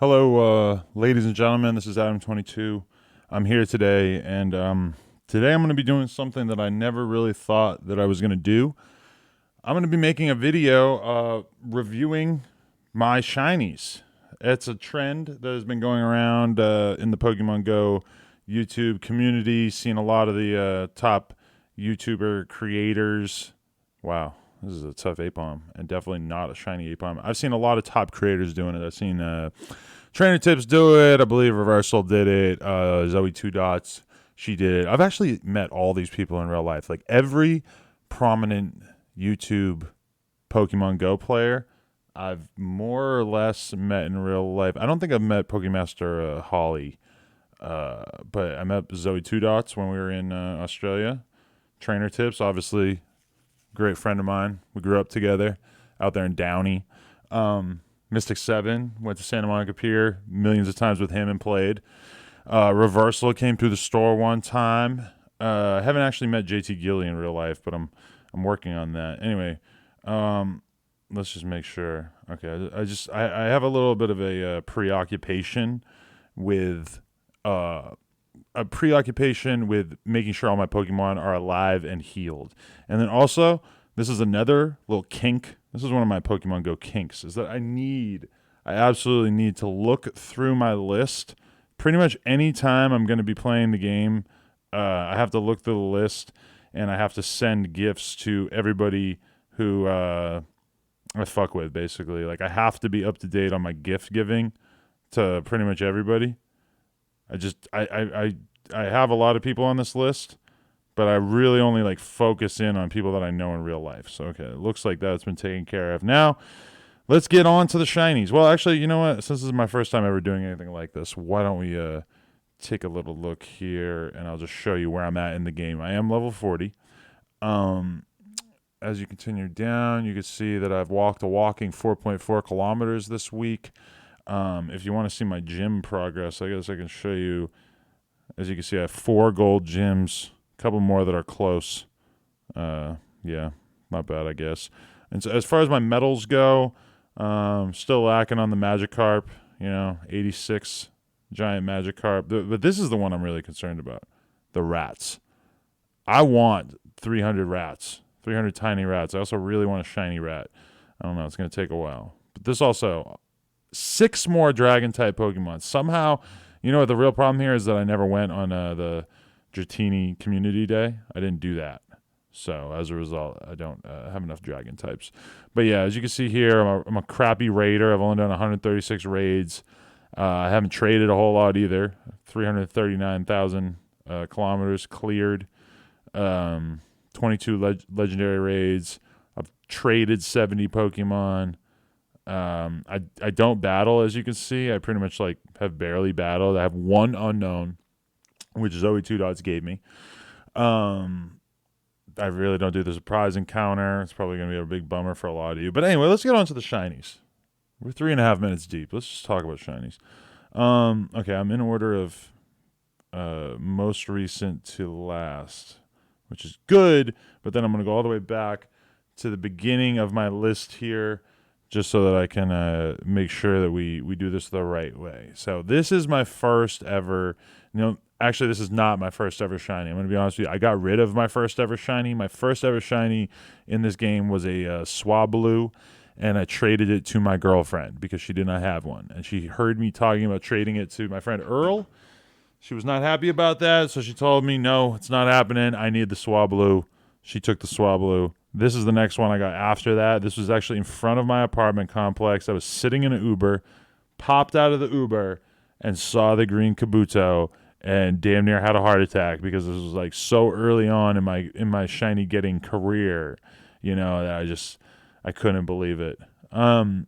Hello, ladies and gentlemen. This is ADAM22. I'm here today, and today I'm going to be doing something that I never really thought that I was going to do. I'm going to be making a video reviewing my shinies. It's a trend that has been going around in the Pokemon Go YouTube community. Seen a lot of the top YouTuber creators. Wow, this is a tough Apom, and definitely not a shiny Apom. I've seen a lot of top creators doing it. I've seen Trainer Tips do it. I believe Reversal did it. Zoe Two Dots, she did it. I've actually met all these people in real life. Like every prominent YouTube Pokemon Go player, I've more or less met in real life. I don't think I've met Pokemaster Holly, but I met Zoe Two Dots when we were in Australia. Trainer Tips, obviously, great friend of mine. We grew up together out there in Downey. Mystic 7, went to Santa Monica Pier millions of times with him and played. Reversal came through the store one time. I haven't actually met JT Gilly in real life, but I'm working on that. Anyway, let's just make sure. Okay, I have a little bit of a preoccupation with making sure all my Pokemon are alive and healed. And then also, this is another little kink. This is one of my Pokemon Go kinks, is that I absolutely need to look through my list. Pretty much any time I'm going to be playing the game, I have to look through the list, and I have to send gifts to everybody who I fuck with, basically. Like, I have to be up to date on my gift giving to pretty much everybody. I have a lot of people on this list, but I really only like focus in on people that I know in real life. So okay, it looks like that's been taken care of. Now, let's get on to the shinies. Well, actually, you know what? Since this is my first time ever doing anything like this, why don't we take a little look here, and I'll just show you where I'm at in the game. I am level 40. As you continue down, you can see that I've walked a walking 4.4 kilometers this week. If you want to see my gym progress, I guess I can show you. As you can see, I have 4 gold gyms, a couple more that are close. Yeah, not bad, I guess. And so as far as my medals go, still lacking on the Magikarp, 86 giant Magikarp. But this is the one I'm really concerned about, the rats. I want 300 rats, 300 tiny rats. I also really want a shiny rat. I don't know, it's going to take a while. But this also, 6 more Dragon-type Pokemon. Somehow, you know what the real problem here is that I never went on the Dratini Community Day. I didn't do that. So as a result, I don't have enough Dragon types. But yeah, as you can see here, I'm a crappy raider. I've only done 136 raids. I haven't traded a whole lot either. 339,000 kilometers cleared. 22 legendary raids. I've traded 70 Pokemon. I don't battle, as you can see. I pretty much have barely battled. I have 1 unknown, which Zoe Two Dots gave me. I really don't do the surprise encounter. It's probably going to be a big bummer for a lot of you. But anyway, let's get on to the shinies. We're 3.5 minutes deep. Let's just talk about shinies. Okay, I'm in order of most recent to last, which is good. But then I'm going to go all the way back to the beginning of my list here, just so that I can make sure that we do this the right way. So this is my first ever, actually this is not my first ever shiny. I'm going to be honest with you. I got rid of my first ever shiny. My first ever shiny in this game was a Swablu, and I traded it to my girlfriend because she did not have one. And she heard me talking about trading it to my friend Earl. She was not happy about that, so she told me, no, it's not happening. I need the Swablu. She took the Swablu. This is the next one I got after that. This was actually in front of my apartment complex. I was sitting in an Uber, popped out of the Uber, and saw the green Kabuto, and damn near had a heart attack because this was so early on in my shiny getting career, that I couldn't believe it. And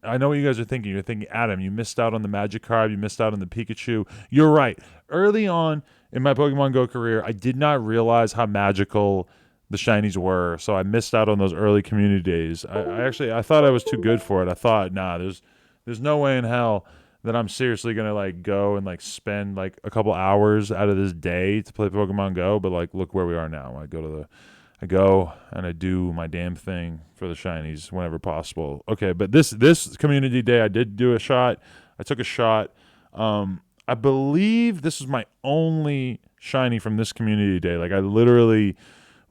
I know what you guys are thinking. You're thinking, Adam, you missed out on the Magikarp. You missed out on the Pikachu. You're right. Early on in my Pokemon Go career, I did not realize how magical the shinies were, so I missed out on those early community days. I thought I was too good for it. I thought, nah, there's no way in hell that I'm seriously gonna go and spend a couple hours out of this day to play Pokemon Go. But look where we are now. I I go and I do my damn thing for the shinies whenever possible. Okay, but this community day, I did do a shot. I took a shot. I believe this was my only shiny from this community day. Like I literally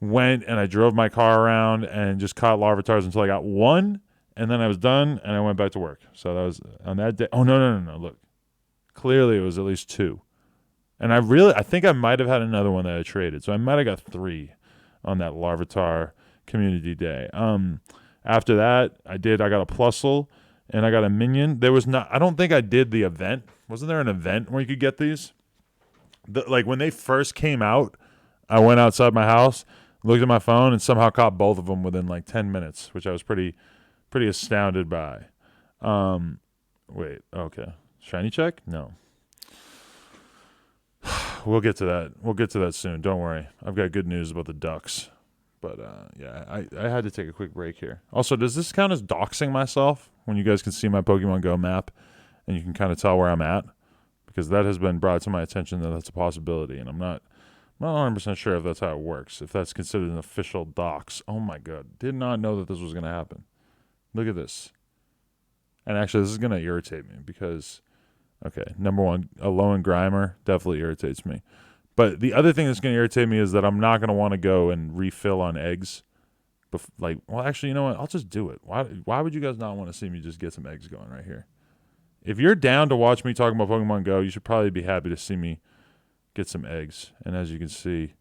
went and I drove my car around and just caught larvatars until I got one, and then I was done and I went back to work. So that was on that day. Oh no! Look, clearly it was at least two, and I think I might have had another one that I traded. So I might have got three on that larvitar community day. After that, I got a plusle and I got a minion. I don't think I did the event. Wasn't there an event where you could get these? Like when they first came out, I went outside my house, looked at my phone, and somehow caught both of them within like 10 minutes, which I was pretty astounded by. Wait, okay. Shiny check? No. We'll get to that. We'll get to that soon. Don't worry. I've got good news about the ducks. But yeah, I had to take a quick break here. Also, does this count as doxing myself when you guys can see my Pokemon Go map and you can kind of tell where I'm at? Because that has been brought to my attention that that's a possibility, and I'm not 100% sure if that's how it works, if that's considered an official dox. Oh my god, did not know that this was going to happen. Look at this. And actually, this is going to irritate me because, okay, number one, Alolan Grimer definitely irritates me. But the other thing that's going to irritate me is that I'm not going to want to go and refill on eggs. Well, actually, you know what? I'll just do it. Why would you guys not want to see me just get some eggs going right here? If you're down to watch me talking about Pokemon Go, you should probably be happy to see me get some eggs. And as you can see,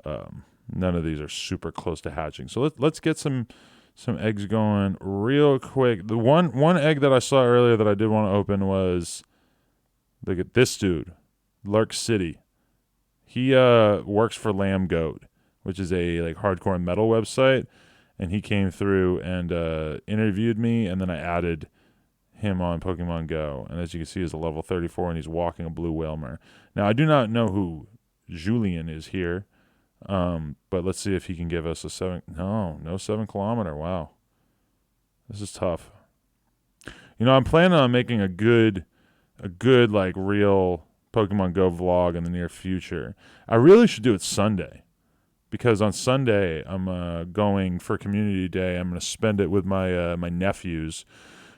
none of these are super close to hatching. So let's get some eggs going real quick. The one egg that I saw earlier that I did want to open was, look at this dude, Lark City. He works for Lamb Goat, which is a like hardcore metal website, and he came through and interviewed me, and then I added him on Pokemon Go. And as you can see, he's a level 34, and he's walking a blue Whalmer. Now, I do not know who Julian is here, but let's see if he can give us a 7. No 7 kilometer. Wow, this is tough. You know, I'm planning on making a good like real Pokemon Go vlog in the near future. I really should do it Sunday, because on Sunday I'm going for Community Day. I'm going to spend it with my my nephews,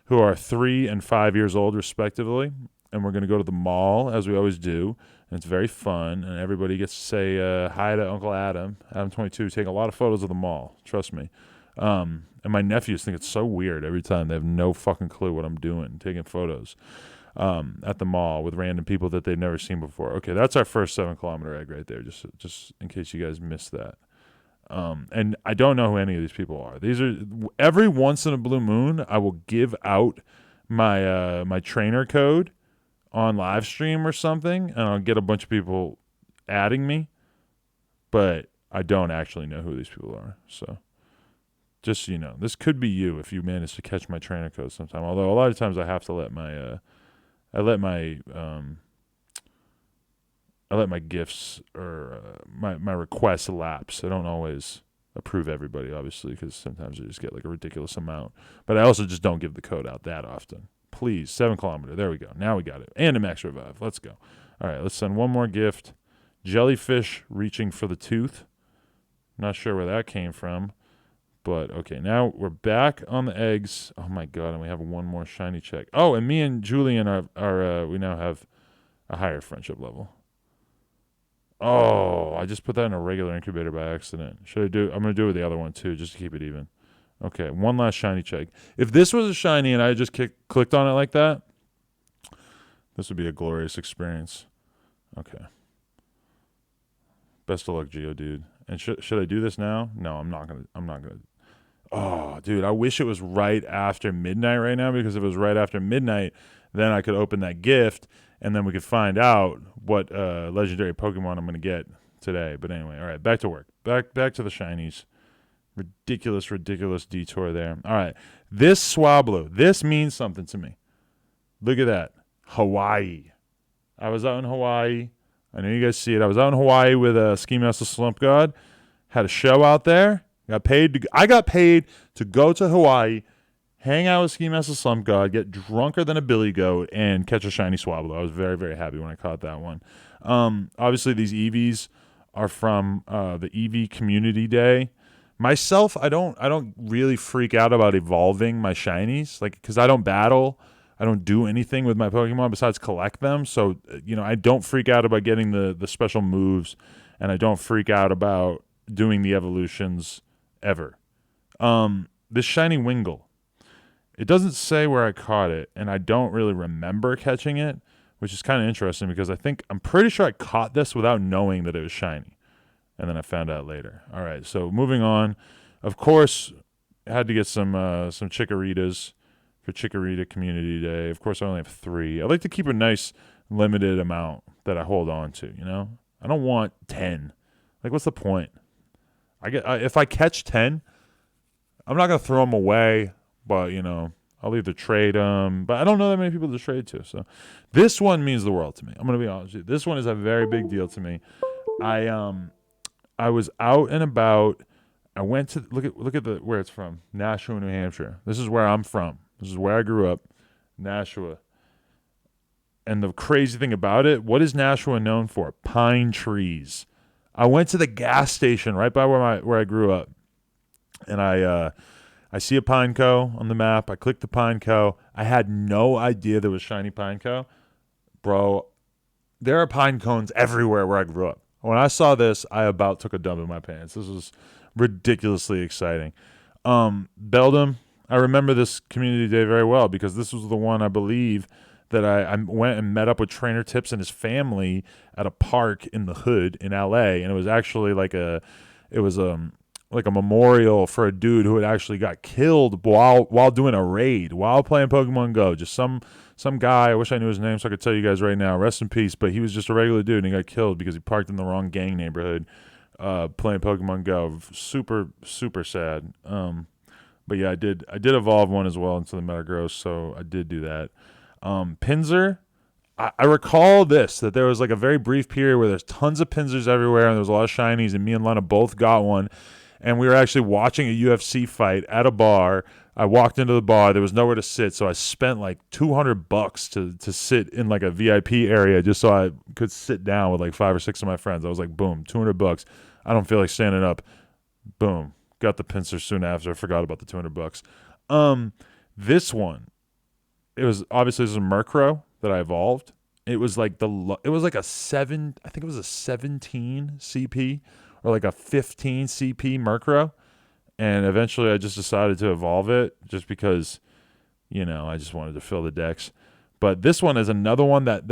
who are 3 and 5 years old respectively, and we're going to go to the mall as we always do, and it's very fun, and everybody gets to say hi to Uncle Adam, ADAM22, take a lot of photos of the mall, trust me. And my nephews think it's so weird every time. They have no fucking clue what I'm doing, taking photos at the mall with random people that they've never seen before. Okay, that's our first 7 kilometer egg right there, just in case you guys missed that. And I don't know who any of these people are. These are, every once in a blue moon, I will give out my my trainer code on live stream or something, and I'll get a bunch of people adding me, but I don't actually know who these people are. So just so you know, this could be you if you manage to catch my trainer code sometime. Although a lot of times I have to let my I let my gifts or my requests lapse. I don't always approve everybody, obviously, because sometimes I just get like a ridiculous amount. But I also just don't give the code out that often. Please, 7 kilometer. There we go. Now we got it. And a max revive. Let's go. All right, let's send one more gift. Jellyfish reaching for the tooth. Not sure where that came from. But, okay, now we're back on the eggs. Oh, my God, and we have one more shiny check. Oh, and me and Julian are we now have a higher friendship level. Oh, I just put that in a regular incubator by accident. I'm going to do it with the other one, too, just to keep it even. Okay, one last shiny check. If this was a shiny and I just clicked on it like that, this would be a glorious experience. Okay. Best of luck, Geodude. And should I do this now? No, I'm not gonna. Oh, dude, I wish it was right after midnight right now, because if it was right after midnight, then I could open that gift, and then we could find out what legendary Pokemon I'm going to get today. But anyway, all right, back to work. Back to the shinies. Ridiculous detour there. All right, this Swablu, this means something to me. Look at that. Hawaii. I was out in Hawaii. I know you guys see it. I was out in Hawaii with Ski Master Slump God. Had a show out there. I got paid to go to Hawaii, hang out with Ski Master Slump God, get drunker than a billy goat, and catch a shiny Swablu. I was very, very happy when I caught that one. Obviously, these EVs are from the EV Community Day. Myself, I don't really freak out about evolving my shinies, like, because I don't battle. I don't do anything with my Pokemon besides collect them. So, I don't freak out about getting the special moves, and I don't freak out about doing the evolutions ever. This shiny Wingull, it doesn't say where I caught it, and I don't really remember catching it, which is kind of interesting because I'm pretty sure I caught this without knowing that it was shiny, and then I found out later. All right, so moving on. Of course, I had to get some Chikorritas for Chikorita Community Day. Of course, I only have 3. I like to keep a nice limited amount that I hold on to. I don't want 10. Like, what's the point? If I catch 10, I'm not gonna throw them away, but I'll either trade them. But I don't know that many people to trade to. So this one means the world to me. I'm gonna be honest with you. This one is a very big deal to me. I was out and about. I went to look at where it's from. Nashua, New Hampshire. This is where I'm from. This is where I grew up. Nashua. And the crazy thing about it, what is Nashua known for? Pine trees. I went to the gas station right by where I grew up, and I see a Pineco on the map. I click the Pineco. I had no idea there was shiny Pineco. Bro, there are pine cones everywhere where I grew up. When I saw this, I about took a dump in my pants. This was ridiculously exciting. Beldum, I remember this community day very well because this was the one, I believe, that I went and met up with Trainer Tips and his family at a park in the hood in LA, and it was actually like a memorial for a dude who had actually got killed while doing a raid, while playing Pokemon Go. Just some guy, I wish I knew his name so I could tell you guys right now. Rest in peace, but he was just a regular dude and he got killed because he parked in the wrong gang neighborhood playing Pokemon Go. Super, super sad. But yeah, I did evolve one as well into the Metagross, so I did do that. Pinsir, I recall that there was like a very brief period where there's tons of Pinsirs everywhere and there was a lot of shinies, and me and Lena both got one, and we were actually watching a UFC fight at a bar. I walked into the bar, there was nowhere to sit, so I spent like $200 to sit in like a VIP area just so I could sit down with like 5 or 6 of my friends. I was like, boom, $200. I don't feel like standing up. Boom, got the Pinsir soon after. I forgot about the $200. This one, it was obviously, this is a Murkrow that I evolved. It was like a 7, I think it was a 17 CP or like a 15 CP Murkrow. And eventually I just decided to evolve it just because, I just wanted to fill the decks. But this one is another one that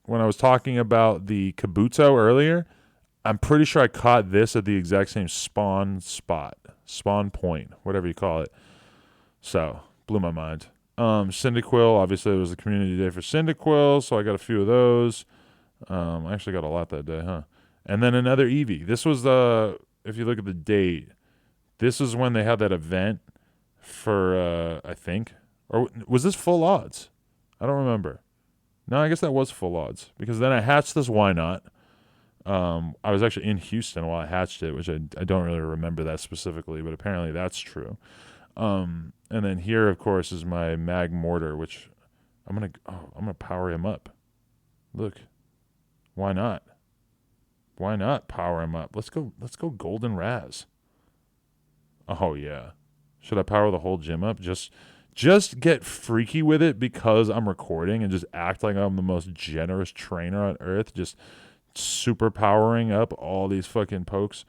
when I was talking about the Kabuto earlier, I'm pretty sure I caught this at the exact same spawn point, whatever you call it. So, blew my mind. Cyndaquil, obviously it was the community day for Cyndaquil, so I got a few of those. I actually got a lot that day, huh? And then another Eevee. This was if you look at the date, this is when they had that event for, I think, or was this full odds? I don't remember. No, I guess that was full odds because then I hatched this Why Not. I was actually in Houston while I hatched it, which I don't really remember that specifically, but apparently that's true. And then here, of course, is my Mag Mortar, which I'm gonna power him up. Look, why not? Why not power him up? Let's go Golden Raz. Oh yeah, should I power the whole gym up? Just get freaky with it because I'm recording and just act like I'm the most generous trainer on earth. Just super powering up all these fucking pokes.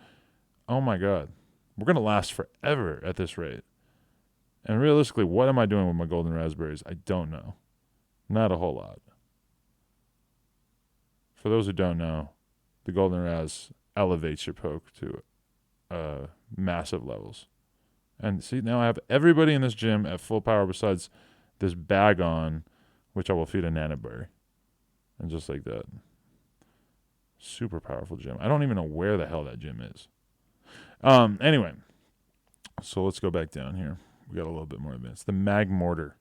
Oh my god, we're gonna last forever at this rate. And realistically, what am I doing with my golden raspberries? I don't know. Not a whole lot. For those who don't know, the golden raz elevates your poke to massive levels. And see, now I have everybody in this gym at full power besides this Bagon, which I will feed a Nanaberry. And just like that. Super powerful gym. I don't even know where the hell that gym is. Anyway, so let's go back down here. We got a little bit more advanced. The Mag Mortar.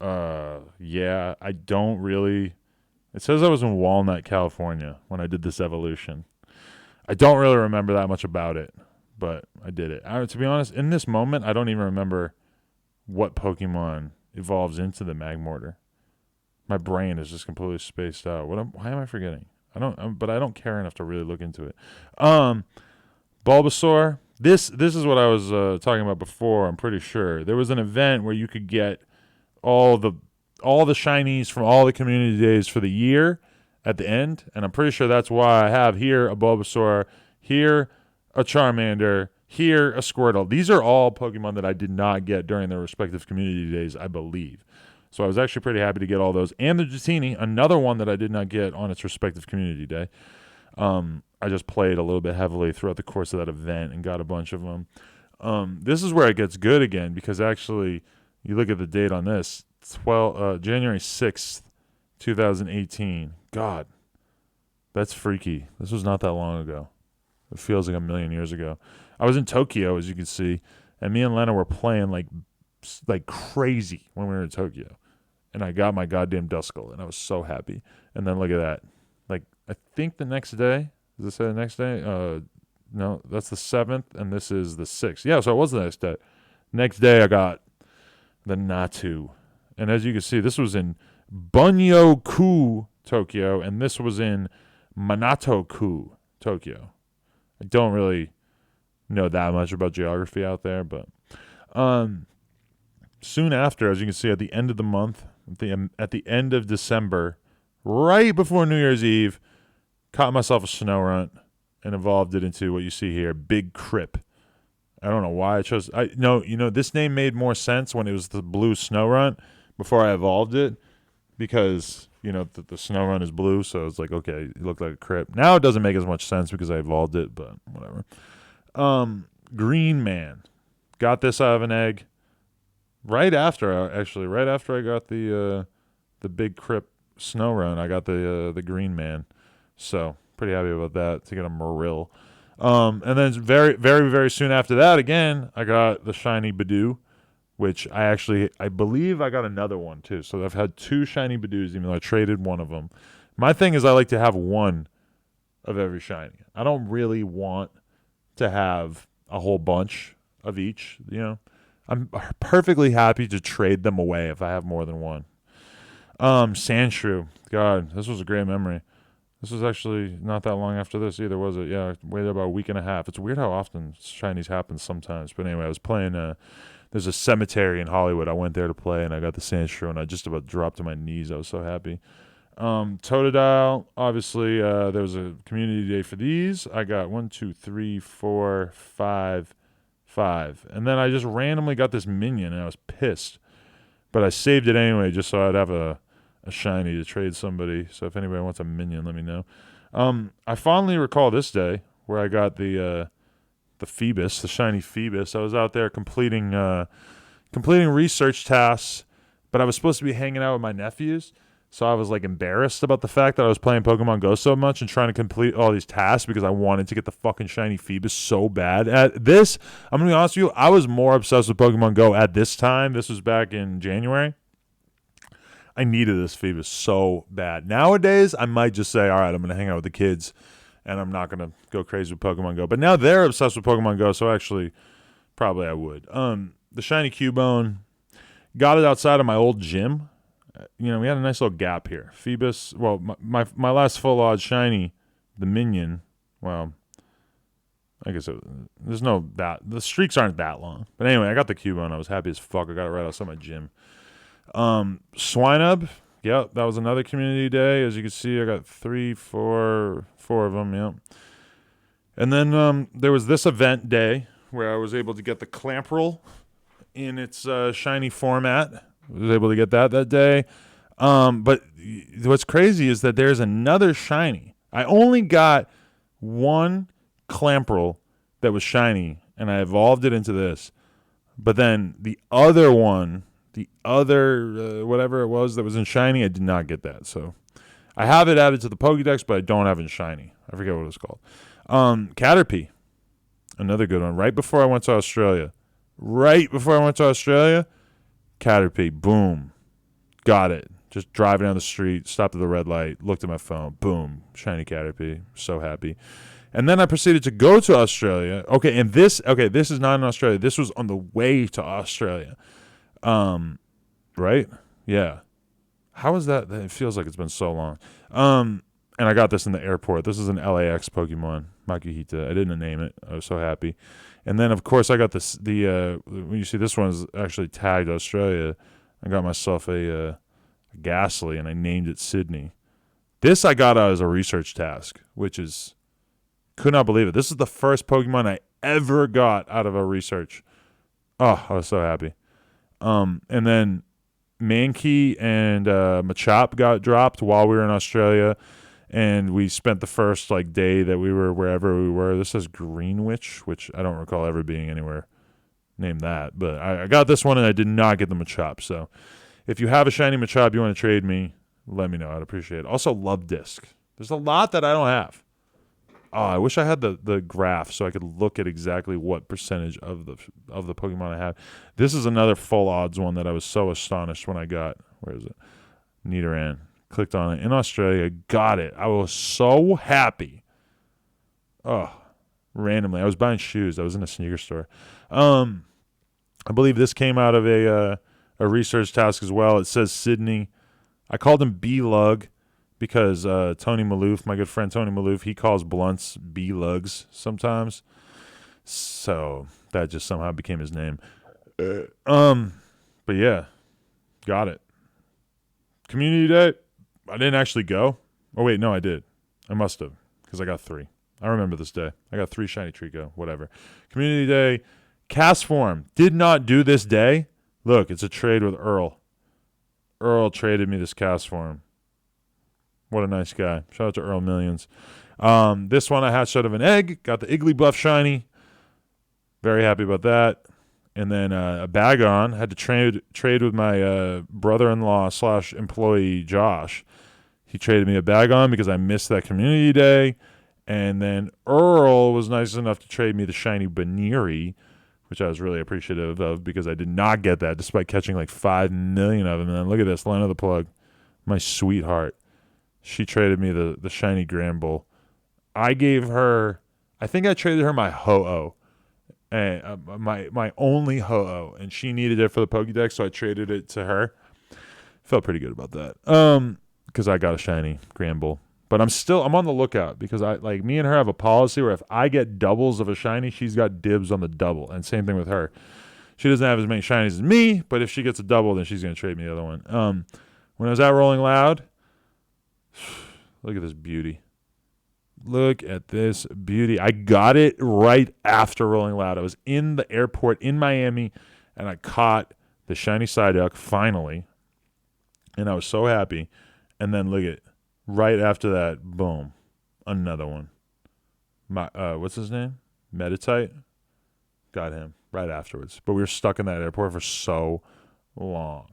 Yeah, I don't really... It says I was in Walnut, California when I did this evolution. I don't really remember that much about it, but I did it. To be honest, in this moment, I don't even remember what Pokemon evolves into the Mag Mortar. My brain is just completely spaced out. Why am I forgetting? But I don't care enough to really look into it. Bulbasaur, This is what I was talking about before. I'm pretty sure there was an event where you could get all the shinies from all the community days for the year at the end, and I'm pretty sure that's why I have here a Bulbasaur, here a Charmander, here a Squirtle. These are all Pokemon that I did not get during their respective community days, I believe. So I was actually pretty happy to get all those. And the Dratini, another one that I did not get on its respective community day. I just played a little bit heavily throughout the course of that event and got a bunch of them. This is where it gets good again, because actually, you look at the date on this, January 6th, 2018. God, that's freaky. This was not that long ago. It feels like a million years ago. I was in Tokyo, as you can see, and me and Lena were playing like crazy when we were in Tokyo. And I got my goddamn Duskull, and I was so happy. And then look at that. Like, I think the next day, does it say the next day? No, that's the 7th, and this is the 6th. Yeah, so it was the next day. Next day, I got the Natu. And as you can see, this was in Bunyoku, Tokyo, and this was in Minato-ku, Tokyo. I don't really know that much about geography out there, but soon after, as you can see, at the end of the month, at the end of December, right before New Year's Eve, caught myself a Snorunt and evolved it into what you see here, Big Crip. I don't know why I chose. This name made more sense when it was the blue Snorunt before I evolved it, because the Snorunt is blue, so it's like, okay, it looked like a Crip. Now it doesn't make as much sense because I evolved it, but whatever. Green Man, got this out of an egg right after I got the Big Crip Snorunt. I got the Green Man, so pretty happy about that, to get a Marill. And then very, very, very soon after that, again, I got the shiny Badoo, which I believe I got another one too. So I've had 2 shiny Badoos, even though I traded one of them. My thing is I like to have one of every shiny. I don't really want to have a whole bunch of each, I'm perfectly happy to trade them away if I have more than one. Sandshrew. God, this was a great memory. This was actually not that long after this either, was it? Yeah, I waited about a week and a half. It's weird how often shinies happen sometimes. But anyway, I was playing, there's a cemetery in Hollywood. I went there to play, and I got the Sandshrew, and I just about dropped to my knees. I was so happy. Totodile, obviously, there was a community day for these. I got 1, 2, 3, 4, 5. And then I just randomly got this minion, and I was pissed. But I saved it anyway, just so I'd have a shiny to trade somebody. So if anybody wants a minion, let me know. I fondly recall this day where I got the Phoebus, the shiny Phoebus. I was out there completing research tasks, but I was supposed to be hanging out with my nephews. So I was like embarrassed about the fact that I was playing Pokemon Go so much and trying to complete all these tasks because I wanted to get the fucking shiny Phoebus so bad. At this, I'm going to be honest with you, I was more obsessed with Pokemon Go at this time. This was back in January. I needed this Phoebus so bad. Nowadays, I might just say, all right, I'm going to hang out with the kids and I'm not going to go crazy with Pokemon Go. But now they're obsessed with Pokemon Go, so actually, probably I would. The shiny Cubone, got it outside of my old gym. We had a nice little gap here. Phoebus, well, my last full odd shiny, the minion, well, I guess the streaks aren't that long. But anyway, I got the Cubone. I was happy as fuck. I got it right outside my gym. Swinub, yeah, that was another community day. As you can see, I got 4 of them, yeah. And then there was this event day where I was able to get the Clamperl in its shiny format. I was able to get that day. But what's crazy is that there's another shiny. I only got one Clamperl that was shiny, and I evolved it into this. But then the other one, whatever it was that was in shiny, I did not get that. So I have it added to the Pokédex, but I don't have it in shiny. I forget what it was called. Caterpie, another good one. Right before I went to Australia, Caterpie, boom, got it. Just driving down the street, stopped at the red light, looked at my phone, boom, shiny Caterpie, so happy. And then I proceeded to go to Australia. This is not in Australia. This was on the way to Australia. Right? Yeah. How is that? It feels like it's been so long. And I got this in the airport. This is an LAX Pokemon, Makuhita. I didn't name it. I was so happy. And then, of course, I got this. When you see this one is actually tagged Australia, I got myself a Ghastly, and I named it Sydney. This I got out as a research task, which is, could not believe it. This is the first Pokemon I ever got out of a research. Oh, I was so happy. And then Mankey and Machop got dropped while we were in Australia. And we spent the first day that we were wherever we were. This says Greenwich, which I don't recall ever being anywhere named that. But I got this one, and I did not get the Machop. So if you have a shiny Machop you want to trade me, let me know. I'd appreciate it. Also, Love Disc. There's a lot that I don't have. Oh, I wish I had the graph so I could look at exactly what percentage of the Pokemon I have. This is another full odds one that I was so astonished when I got. Where is it? Nidoran. Clicked on it in Australia, got it. I was so happy. Oh, randomly. I was buying shoes. I was in a sneaker store. I believe this came out of a research task as well. It says Sydney. I called him B-Lug because Tony Maloof, my good friend Tony Maloof, he calls blunts B-Lugs sometimes. So that just somehow became his name. But yeah, got it. Community Day. I didn't actually go. Oh, wait, no, I did. I must have, because I got 3. I remember this day. I got 3 shiny Trico, whatever. Community Day. Cast form. Did not do this day. Look, it's a trade with Earl. Earl traded me this cast form. What a nice guy. Shout out to Earl Millions. This one I hatched out of an egg. Got the Igglybuff shiny. Very happy about that. And then a Bagon. Had to trade with my brother-in-law / employee, Josh. He traded me a Bagon because I missed that community day. And then Earl was nice enough to trade me the shiny Baniri, which I was really appreciative of because I did not get that despite catching 5 million of them. And then look at this, line of the plug. My sweetheart. She traded me the shiny Granbull. I gave her, I think I traded her my Ho-Oh. And my only Ho-Oh, and she needed it for the Pokédex, so I traded it to her. Felt pretty good about that. Because I got a shiny Granbull. But I'm on the lookout because me and her have a policy where if I get doubles of a shiny, she's got dibs on the double. And same thing with her. She doesn't have as many shinies as me, but if she gets a double, then she's going to trade me the other one. When I was at Rolling Loud, look at this beauty. Look at this beauty. I got it right after Rolling Loud. I was in the airport in Miami, and I caught the shiny Psyduck finally, and I was so happy. And then look at right after that, boom, another one. What's his name? Meditite. Got him right afterwards. But we were stuck in that airport for so long.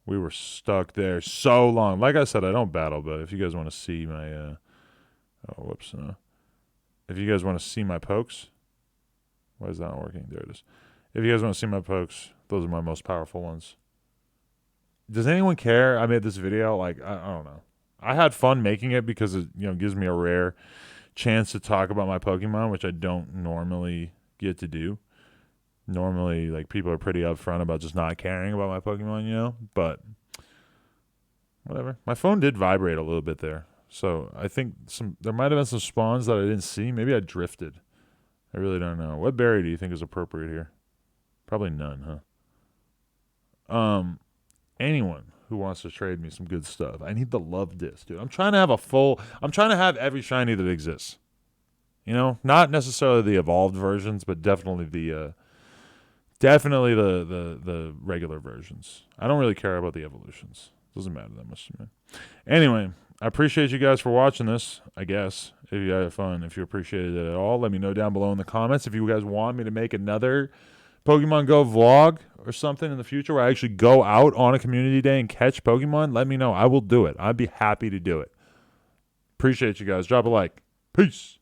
We were stuck there so long. Like I said, I don't battle, but if you guys want to see my if you guys want to see my pokes, why is that not working? There it is. If you guys want to see my pokes, those are my most powerful ones. Does anyone care? I made this video. I don't know. I had fun making it because it gives me a rare chance to talk about my Pokemon, which I don't normally get to do. Normally, people are pretty upfront about just not caring about my Pokemon, But whatever. My phone did vibrate a little bit there. So I think there might have been some spawns that I didn't see. Maybe I drifted. I really don't know. What berry do you think is appropriate here? Probably none, huh? Anyone who wants to trade me some good stuff. I need the Love Disc, dude. I'm trying to have every shiny that exists. Not necessarily the evolved versions, but definitely the regular versions. I don't really care about the evolutions. Doesn't matter that much to me. Anyway, I appreciate you guys for watching this, I guess. If you had fun, if you appreciated it at all, let me know down below in the comments. If you guys want me to make another Pokemon Go vlog or something in the future where I actually go out on a community day and catch Pokemon, let me know. I will do it. I'd be happy to do it. Appreciate you guys. Drop a like. Peace.